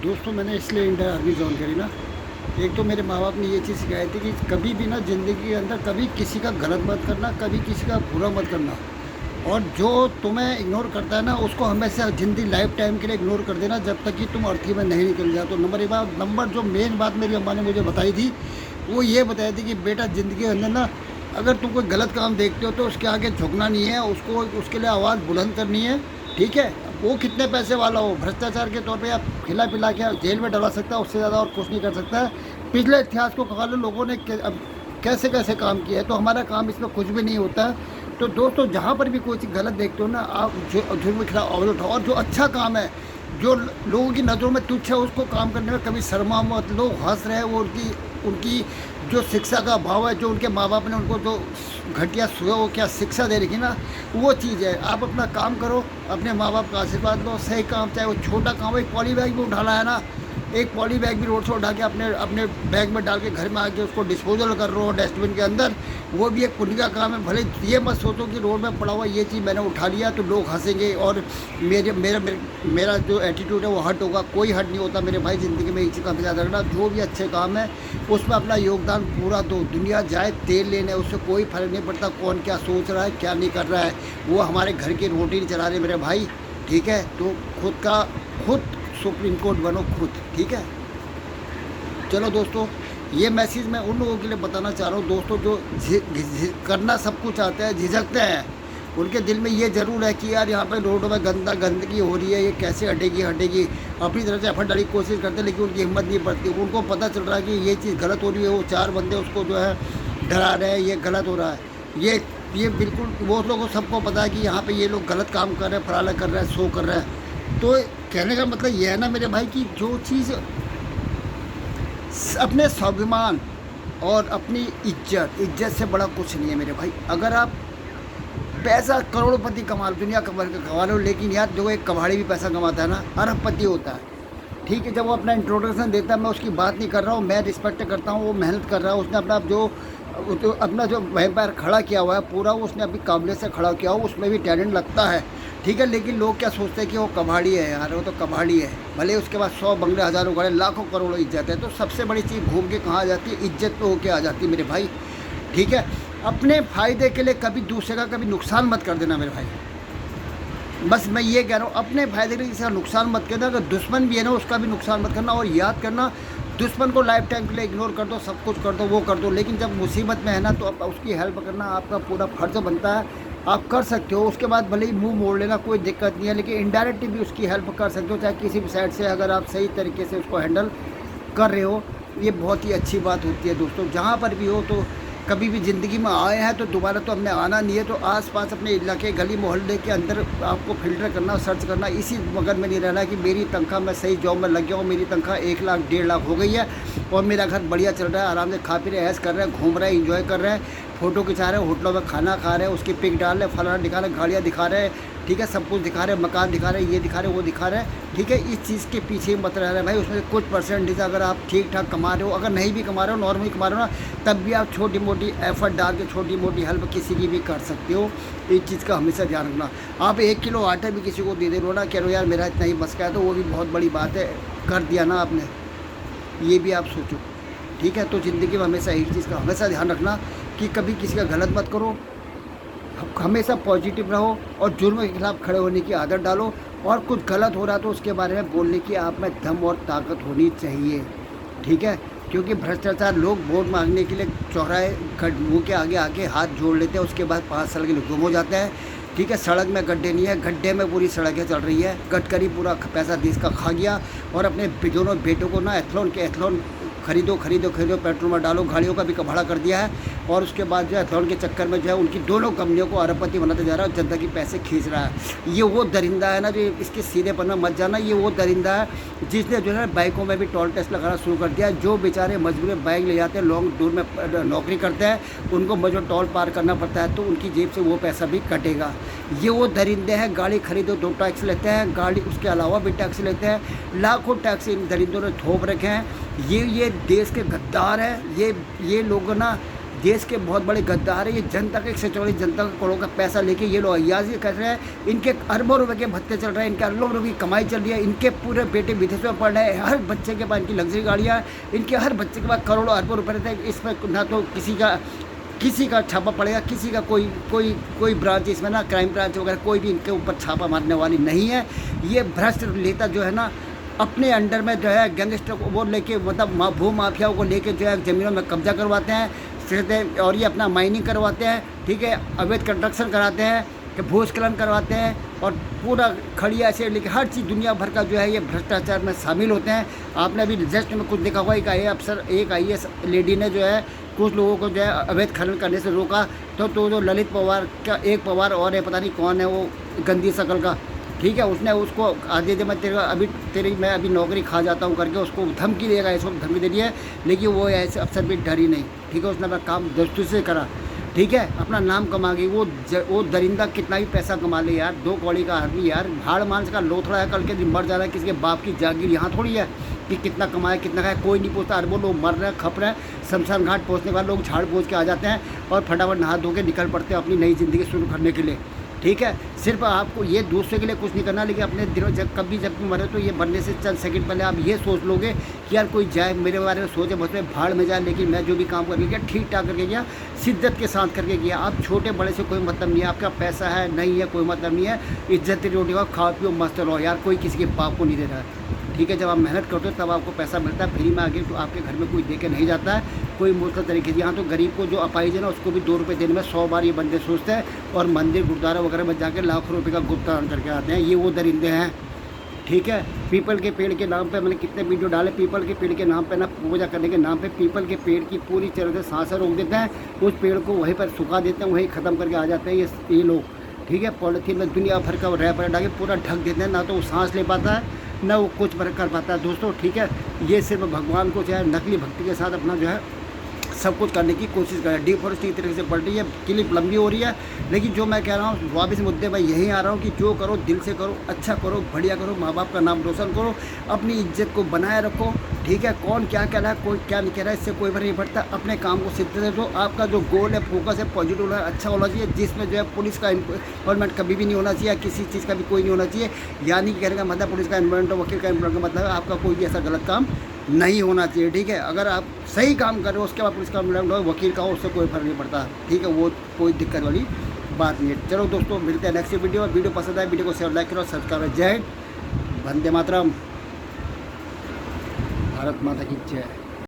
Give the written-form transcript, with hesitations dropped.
दोस्तों मैंने इसलिए इंडियन आर्मी ज्वाइन करी ना। एक तो मेरे माँ बाप ने ये चीज़ सिखाई थी कि कभी भी ना ज़िंदगी के अंदर कभी किसी का गलत मत करना, कभी किसी का बुरा मत करना। और जो तुम्हें इग्नोर करता है ना उसको हमेशा ज़िंदगी लाइफ टाइम के लिए इग्नोर कर देना जब तक कि तुम अर्थी में नहीं निकल जाओ। तो नंबर एक बात, नंबर जो मेन बात मेरी अम्मा ने मुझे बताई थी वो ये बताई थी कि बेटा ज़िंदगी के अंदर ना अगर तुम कोई गलत काम देखते हो तो उसके आगे झुकना नहीं है, उसको उसके लिए आवाज़ बुलंद करनी है। ठीक है, वो कितने पैसे वाला हो, भ्रष्टाचार के तौर पे आप खिला पिला के जेल में डलवा सकता है, उससे ज़्यादा और कुछ नहीं कर सकता है। पिछले इतिहास को खंगालो लोगों ने अब कैसे कैसे काम किया है, तो हमारा काम इसमें कुछ भी नहीं होता है। तो दोस्तों जहाँ पर भी कोई चीज़ गलत देखते हो ना, आप जुर्म के खिलाफ आवाज़ उठाओ। और जो अच्छा काम है, जो लोगों की नज़रों में तुच्छ है, उसको काम करने में कभी शर्मा मत। लोग हंस रहे हैं, वो उनकी उनकी जो शिक्षा का भाव है, जो उनके माँ बाप ने उनको जो घटिया सुबह वो क्या शिक्षा दे रखी ना, वो चीज़ है। आप अपना काम करो, अपने माँ बाप का आशीर्वाद लो, सही काम, चाहे वो छोटा काम हो। एक पॉली बैग भी उठाना है ना, एक पॉली बैग भी रोड से उठा के अपने अपने बैग में डाल के घर में आके उसको डिस्पोजल कर रहे हो डस्टबिन के अंदर, वो भी एक पुण्य का काम है। भले ये मत सोचो कि रोड में पड़ा हुआ ये चीज़ मैंने उठा लिया तो लोग हंसेंगे और मेरा जो एटीट्यूड है वो हट होगा। कोई हट नहीं होता मेरे भाई। ज़िंदगी में एक चीज़ का याद रखना, जो भी अच्छे काम है उसमें अपना योगदान पूरा दो। दुनिया जाए तेल लेने, उससे कोई फर्क नहीं पड़ता कौन क्या सोच रहा है क्या नहीं कर रहा है। वो हमारे घर की रोटी नहीं चला रहे मेरे भाई। ठीक है, तो खुद सुप्रीम कोर्ट बनो खुद। ठीक है, चलो दोस्तों, ये मैसेज मैं उन लोगों के लिए बताना चाह रहा हूँ दोस्तों जो करना सब कुछ चाहते हैं, झिझकते हैं। उनके दिल में ये ज़रूर है कि यार यहाँ पे रोड में गंदगी हो रही है, ये कैसे हटेगी। अपनी तरफ से एफर्ट डालने की कोशिश करते हैं, लेकिन उनकी हिम्मत नहीं पड़ती। उनको पता चल रहा है कि ये चीज़ गलत हो रही है, वो चार बंदे उसको जो है डरा रहे हैं, ये गलत हो रहा है। ये बिल्कुल वो लोगों को सबको पता है कि यहाँ पे ये लोग गलत काम कर रहे हैं, फराला कर रहे हैं, शो कर रहे हैं। तो कहने का मतलब ये है ना मेरे भाई कि जो चीज़ अपने स्वाभिमान और अपनी इज्जत से बड़ा कुछ नहीं है मेरे भाई। अगर आप पैसा करोड़पति कमा लो, दुनिया कमा लो, लेकिन यार जो एक कबाड़ी भी पैसा कमाता है ना, अरबपति होता है। ठीक है, जब वो अपना इंट्रोडक्शन देता है, मैं उसकी बात नहीं कर रहा हूँ, मैं रिस्पेक्ट करता हूँ, वो मेहनत कर रहा है, उसने अपना जो व्यापार खड़ा किया हुआ है पूरा, उसने अपनी काबिलियत से खड़ा किया हुआ, उसमें भी टैलेंट लगता है। ठीक है, लेकिन लोग क्या सोचते हैं कि वो कबाड़ी है यार, वो तो कबाड़ी है। भले उसके बाद 100 बंगले, हज़ारों गाड़े, लाखों करोड़ों इज्जत है, तो सबसे बड़ी चीज़ घूम के कहाँ आ जाती है, इज्जत पे होके आ जाती है मेरे भाई। ठीक है, अपने फ़ायदे के लिए कभी दूसरे का कभी नुकसान मत कर देना मेरे भाई। बस मैं ये कह रहा हूँ, अपने फ़ायदे के लिए किसी का नुकसान मत करना। अगर दुश्मन भी है ना उसका भी नुकसान मत करना। और याद करना, दुश्मन को लाइफ टाइम के लिए इग्नोर कर दो, सब कुछ कर दो, वो कर दो, लेकिन जब मुसीबत में है ना तो अब उसकी हेल्प करना आपका पूरा फर्ज बनता है। आप कर सकते हो, उसके बाद भले ही मुंह मोड़ लेना, कोई दिक्कत नहीं है, लेकिन इनडायरेक्टली भी उसकी हेल्प कर सकते हो, चाहे किसी भी साइड से, अगर आप सही तरीके से उसको हैंडल कर रहे हो। ये बहुत ही अच्छी बात होती है दोस्तों। जहाँ पर भी हो, तो कभी भी ज़िंदगी में आए हैं तो दोबारा तो हमने आना नहीं है। तो आसपास अपने इलाके, गली मोहल्ले के अंदर आपको फिल्टर करना, सर्च करना, इसी मगन में नहीं रहना है कि मेरी तनख्वाह, मैं सही जॉब में लग गया हूँ, मेरी तनख्वाह 1 लाख 1.5 लाख हो गई है और मेरा घर बढ़िया चल रहा है, आराम से खा पी रहे, ऐश कर रहे हैं, घूम रहे हैं, इंजॉय कर रहे हैं, फ़ोटो खिंचा रहे हैं, होटलों में खाना खा रहे हैं, उसकी पिक डाल रहे हैं, फलाना दिखा रहे हैं, गाड़ियाँ दिखा रहे हैं। ठीक है, सब कुछ दिखा रहे हैं, मकान दिखा रहे हैं, ये दिखा रहे हैं, वो दिखा रहे हैं। ठीक है, इस चीज़ के पीछे ही मत रह रहे भाई। उसमें से कुछ परसेंटेज अगर आप ठीक ठाक कमा रहे हो, अगर नहीं भी कमा रहे हो, नॉर्मली कमा रहे हो ना, तब भी आप छोटी मोटी एफर्ट डाल के छोटी मोटी हेल्प किसी की भी कर सकते हो। इस चीज़ का हमेशा ध्यान रखना। आप 1 किलो आटा भी किसी को दे दे रहे हो ना, कह रहे हो यार मेरा इतना ही बस का है, तो वो भी बहुत बड़ी बात है, कर दिया ना आपने, ये भी आप सोचो। ठीक है, तो ज़िंदगी में हमेशा एक चीज़ का हमेशा ध्यान रखना कि कभी किसी का गलत मत करो, हमेशा पॉजिटिव रहो और जुर्म के खिलाफ खड़े होने की आदत डालो। और कुछ गलत हो रहा तो उसके बारे में बोलने की आप में दम और ताकत होनी चाहिए। ठीक है, क्योंकि भ्रष्टाचार, लोग वोट मांगने के लिए चौराहे मुँह के आगे आके हाथ जोड़ लेते हैं, उसके बाद 5 साल के लिए गुम हो जाते हैं। ठीक है, सड़क में गड्ढे नहीं है, गड्ढे में पूरी सड़कें चल रही है। गडकरी पूरा पैसा देश का खा गया और अपने दोनों बेटों को ना एथलॉन खरीदो, पेट्रोल में डालो, गाड़ियों का भी कबाड़ा कर दिया है। और उसके बाद जो है एथलॉन के चक्कर में जो है उनकी दोनों कंपनियों को अरबपति बनाते जा रहा है और जनता की पैसे खींच रहा है। ये वो दरिंदा है ना, जो इसके सीधेपन में मत जाना। ये वो दरिंदा है जिसने जो है बाइकों में भी टोल टैक्स लगाना शुरू कर दिया है। जो बेचारे मजबूर बाइक ले जाते हैं, लॉन्ग दूर में नौकरी करते हैं, उनको मजबूर टोल पार करना पड़ता है, तो उनकी जेब से वो पैसा भी कटेगा। ये वो दरिंदे हैं, गाड़ी खरीदो 2 टैक्स लेते हैं, गाड़ी उसके अलावा भी टैक्स लेते हैं, लाखों टैक्स इन दरिंदों ने थोप रखे हैं। ये देश के गद्दार हैं। ये लोग ना देश के बहुत बड़े गद्दार है। ये जनता के 144 जनता के करोड़ों का पैसा लेके ये लोग अय्याजी कर रहे हैं। इनके अरबों रुपए के भत्ते चल रहे हैं, इनके अरबों रुपए की कमाई चल रही है। इनके पूरे बेटे विदेश में पढ़ रहे हैं, हर बच्चे के पास इनकी लग्जरी गाड़ियाँ, इनके हर बच्चे के पास करोड़ों अरबों रुपये रहते हैं। इसमें ना तो किसी का छापा पड़ेगा, किसी का कोई ब्रांच इसमें ना क्राइम ब्रांच वगैरह कोई भी इनके ऊपर छापा मारने वाली नहीं है। ये भ्रष्ट नेता जो है ना अपने अंडर में जो है गैंगस्टर को वो लेके मतलब भू माफियाओं को लेके जो है ज़मीनों में कब्जा करवाते हैं और ये अपना माइनिंग करवाते हैं, ठीक है, अवैध कंस्ट्रक्शन कराते हैं, कि भूस्खलन करवाते हैं और पूरा खड़िया से लेके हर चीज़ दुनिया भर का जो है ये भ्रष्टाचार में शामिल होते हैं। आपने अभी जस्ट में कुछ देखा होगा, एक IAS लेडी ने जो है कुछ लोगों को जो है अवैध खनन करने से रोका, तो जो ललित पवार का एक पवार और है, पता नहीं कौन है वो गंदी शकल का, ठीक है, उसने उसको आधे दे मैं अभी नौकरी खा जाता हूँ करके उसको धमकी देगा, इसको धमकी दे दी है। लेकिन वो ऐसे अफसर भी डरी नहीं, ठीक है, उसने अपना काम दस्तूर से करा, ठीक है, अपना नाम कमा गई। वो दरिंदा कितना भी पैसा कमा ले यार, 2 कौड़ी का आदमी यार, भाड़ मांस का लोथड़ा है, कल के दिन मर जा रहा है, किसी के बाप की जागीर यहाँ थोड़ी है कि कितना कमाया कितना खाया, कोई नहीं पूछता। अरबों लोग मर रहे हैं, खप रहे हैं, शमशान घाट पहुँचने के बाद लोग झाड़ पोंछ के आ जाते हैं और फटाफट नहा धो के निकल पड़ते हैं अपनी नई ज़िंदगी शुरू करने के लिए, ठीक है। सिर्फ आपको ये दूसरे के लिए कुछ नहीं करना, लेकिन अपने दिनों जब भी मरे तो ये बनने से चंद सेकंड पहले आप ये सोच लोगे कि यार कोई जाए मेरे बारे में सोचे बहुत भाड़ में जाए, लेकिन मैं जो भी काम करके गया ठीक ठाक करके गया, शिद्दत के साथ करके गया। आप छोटे बड़े से कोई मतलब नहीं है, आपका पैसा है नहीं है कोई मतलब नहीं है, इज्जत रोटी का खाओ पियो मस्त रहो यार, कोई किसी के बाप को नहीं दे रहा है, ठीक है। जब आप मेहनत करते हो तब आपको पैसा मिलता है, फ्री में आगे तो आपके घर में कोई दे के नहीं जाता है कोई मुश्किल तरीके से। यहाँ तो गरीब को जो अपाहिज है ना उसको भी 2 रुपये देने में 100 बार ये बंदे सोचते हैं और मंदिर गुरुद्वारा वगैरह में जाकर लाखों रुपये का भुगतान करके आते हैं। ये वो दरिंदे हैं, ठीक है। पीपल के पेड़ के नाम पे मैंने कितने वीडियो डाले, पीपल के पेड़ के नाम पे ना पूजा करने के नाम पे पीपल के पेड़ की पूरी तरह से सांसें रोक देते हैं, उस पेड़ को वहीं पर सुखा देते हैं, वहीं ख़त्म करके आ जाते हैं ये लोग, ठीक है। पॉलिथीन में दुनिया भर का रैपर डाल के पूरा ढक देते हैं, ना तो वो सांस ले पाता है ना वो कुछ कर पाता है दोस्तों, ठीक है। ये सिर्फ भगवान को जो है नकली भक्ति के साथ अपना जो है सब कुछ करने की कोशिश कर रहा है। डिफॉरेस्टेशन की तरीके से बढ़ रही है, क्लिप लंबी हो रही है, लेकिन जो मैं कह रहा हूँ वापस मुद्दे में यही आ रहा हूँ कि जो करो दिल से करो, अच्छा करो, बढ़िया करो, माँ बाप का नाम रोशन करो, अपनी इज्जत को बनाए रखो, ठीक है। कौन क्या कह रहा है कोई क्या नहीं कह रहा है इससे कोई फर्क नहीं पड़ता, अपने काम को सिद्ध दो। आपका जो गोल है फोकस है पॉजिटिव होना अच्छा होना चाहिए, जिसमें जो है पुलिस का इन्वॉल्वमेंट कभी भी नहीं होना चाहिए, किसी चीज़ का भी कोई नहीं होना चाहिए। यानी कि कहने का मतलब पुलिस का इन्वॉल्वमेंट और वकील का इन्वॉल्वमेंट का मतलब आपका कोई भी ऐसा गलत काम नहीं होना चाहिए, ठीक है। अगर आप सही काम कर रहे हो उसके बाद पुलिस का इन्वॉल्वमेंट हो वकील का हो उससे कोई फर्क नहीं पड़ता, ठीक है, वो कोई दिक्कत वाली बात नहीं है। चलो दोस्तों मिलते हैं नेक्स्ट वीडियो पसंद आए वीडियो को शेयर लाइक करो सब्सक्राइब। जय हिंद, वंदे मातरम, भारत माता की जय।